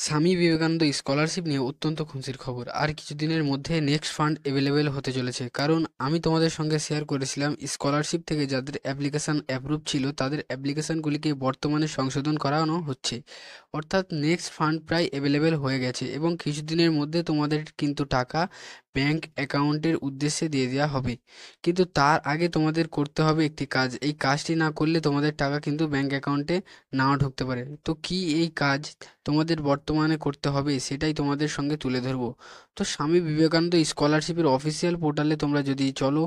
Swami Vivekananda scholarship নিয়ে অত্যন্ত খুশির খবর। আর কিছুদিনের মধ্যে নেক্সট ফান্ড অ্যাভেলেবেল হতে চলেছে, কারণ আমি তোমাদের সঙ্গে শেয়ার করেছিলাম স্কলারশিপ থেকে যাদের অ্যাপ্লিকেশন অ্যাপ্রুভ ছিল তাদের অ্যাপ্লিকেশনগুলিকে বর্তমানে সংশোধন করানো হচ্ছে। অর্থাৎ নেক্সট ফান্ড প্রায় অ্যাভেলেবেল হয়ে গেছে এবং কিছুদিনের মধ্যে তোমাদের কিন্তু টাকা ব্যাংক অ্যাকাউন্টের উদ্দেশ্যে দিয়ে দেওয়া হবে। কিন্তু তার আগে তোমাদের করতে হবে একটি কাজ। এই কাজটি না করলে তোমাদের টাকা কিন্তু ব্যাংক অ্যাকাউন্টে নাও ঢুকতে পারে। তো কি এই কাজ তোমাদের বর্তমানে করতে হবে সেটাই তোমাদের সঙ্গে তুলে ধরবো। তো স্বামী বিবেকানন্দ স্কলারশিপের অফিসিয়াল পোর্টালে তোমরা যদি চলো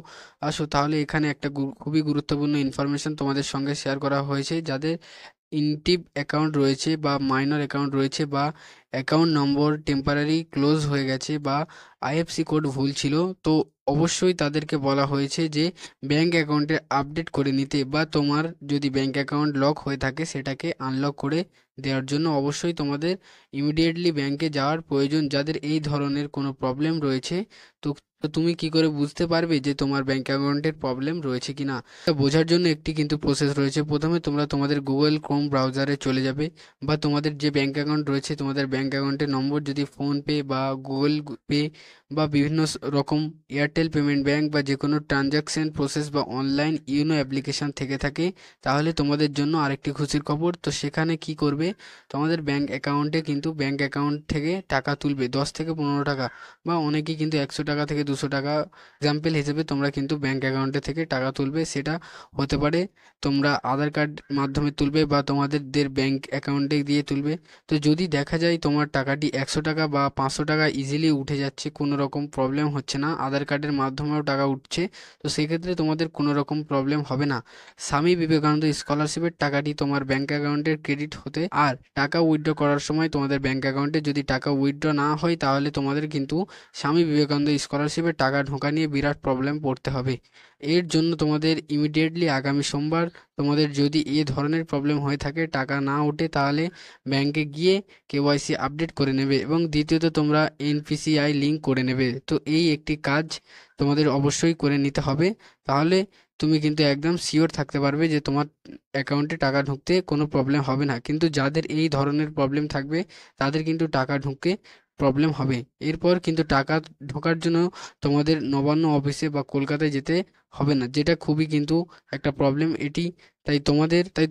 আসো, তাহলে এখানে একটা খুবই গুরুত্বপূর্ণ ইনফরমেশন তোমাদের সঙ্গে শেয়ার করা হয়েছে। যাদের ইনটিভ অ্যাকাউন্ট রয়েছে বা মাইনর অ্যাকাউন্ট রয়েছে বা অ্যাকাউন্ট নম্বর টেম্পারারি ক্লোজ হয়ে গেছে বা আইএফসি কোড ভুল ছিল, তো অবশ্যই তাদেরকে বলা হয়েছে যে ব্যাংক অ্যাকাউন্টে আপডেট করে নিতে, বা তোমার যদি ব্যাংক অ্যাকাউন্ট লক হয়ে থাকে সেটাকে আনলক করে দেওয়ার জন্য অবশ্যই তোমাদের ইমিডিয়েটলি ব্যাংকে যাওয়ার প্রয়োজন। যাদের এই ধরনের কোনো প্রবলেম রয়েছে, তো তো তুমি কি করে বুঝতে পারবে যে তোমার ব্যাংক অ্যাকাউন্টের প্রবলেম রয়েছে কিনা? এটা বোঝার জন্য একটি কিন্তু প্রসেস রয়েছে। প্রথমে তোমরা তোমাদের গুগল ক্রোম ব্রাউজারে চলে যাবে, বা তোমাদের যে ব্যাংক অ্যাকাউন্ট রয়েছে তোমাদের ব্যাংক অ্যাকাউন্টের নম্বর যদি ফোনপে বা গুগল পে বা বিভিন্ন রকম এয়ারটেল পেমেন্ট ব্যাংক বা যে কোনো ট্রানজ্যাকশন প্রসেস বা অনলাইন ইউনো অ্যাপ্লিকেশন থেকে থাকে, তাহলে তোমাদের জন্য আরেকটি খুশির খবর। তো সেখানে কি করবে, তোমাদের ব্যাংক অ্যাকাউন্টে কিন্তু ব্যাংক অ্যাকাউন্ট থেকে টাকা তুলবে 10 থেকে 15 টাকা, বা অনেকেই কিন্তু 100 টাকা থেকে 200 টাকা এক্সাম্পল হিসেবে তোমরা কিন্তু ব্যাংক অ্যাকাউন্টে থেকে টাকা তুলবে। সেটা হতে পারে তোমরা আধার কার্ড মাধ্যমে তুলবে বা তোমাদের ব্যাংক অ্যাকাউন্টে দিয়ে তুলবে। তো যদি দেখা যায় তোমার টাকাটি 100 টাকা বা 500 টাকা ইজিলি উঠে যাচ্ছে, কোনো রকম প্রবলেম হচ্ছে না, আধার কার্ডের মাধ্যমেও টাকা উঠছে, তো সেক্ষেত্রে তোমাদের কোনো রকম প্রবলেম হবে না। স্বামী বিবেকানন্দ স্কলারশিপের টাকাটি তোমার ব্যাংক অ্যাকাউন্টের ক্রেডিট হতে, আর টাকা উইথড্র করার সময় তোমাদের ব্যাংক অ্যাকাউন্টে যদি টাকা উইথড্র না হয়, তাহলে তোমাদের কিন্তু স্বামী বিবেকানন্দ স্কলারশিপের টাকা ঢোকা নিয়ে বিরাট প্রবলেম পড়তে হবে। এর জন্য তোমাদের ইমিডিয়েটলি আগামী সোমবার তোমাদের যদি এ ধরনের প্রবলেম হয়ে থাকে, টাকা না ওঠে, তাহলে ব্যাংকে গিয়ে কেওয়াইসি আপডেট করে নেবে এবং দ্বিতীয়ত তোমরা এনপিসিআই লিঙ্ক করে নেবে। তো এই একটি কাজ তোমাদের অবশ্যই করে নিতে হবে। তাহলে তুমি কিন্তু একদম শিওর থাকতে পারবে যে তোমার অ্যাকাউন্টে টাকা ঢুকতে কোনো প্রবলেম হবে না। কিন্তু যাদের এই ধরনের প্রবলেম থাকবে তাদের কিন্তু টাকা ঢুকতে প্রবলেম হবে। এরপর কিন্তু টাকা ঢোকার জন্য তোমাদের নবান্ন অফিসে বা কলকাতায় যেতে হবে না, যেটা খুবই কিন্তু একটা প্রবলেম এটি। তাই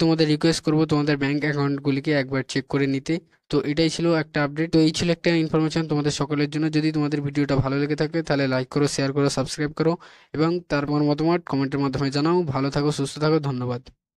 তোমাদের রিকোয়েস্ট করবো তোমাদের ব্যাংক অ্যাকাউন্টগুলিকে একবার চেক করে নিতে। তো এটাই ছিল একটা আপডেট, তো এই ছিল একটা ইনফরমেশন তোমাদের সকলের জন্য। যদি তোমাদের ভিডিওটা ভালো লেগে থাকে তাহলে লাইক করো, শেয়ার করো, সাবস্ক্রাইব করো এবং তার মতামত কমেন্টের মাধ্যমে জানাও। ভালো থাকো, সুস্থ থাকো, ধন্যবাদ।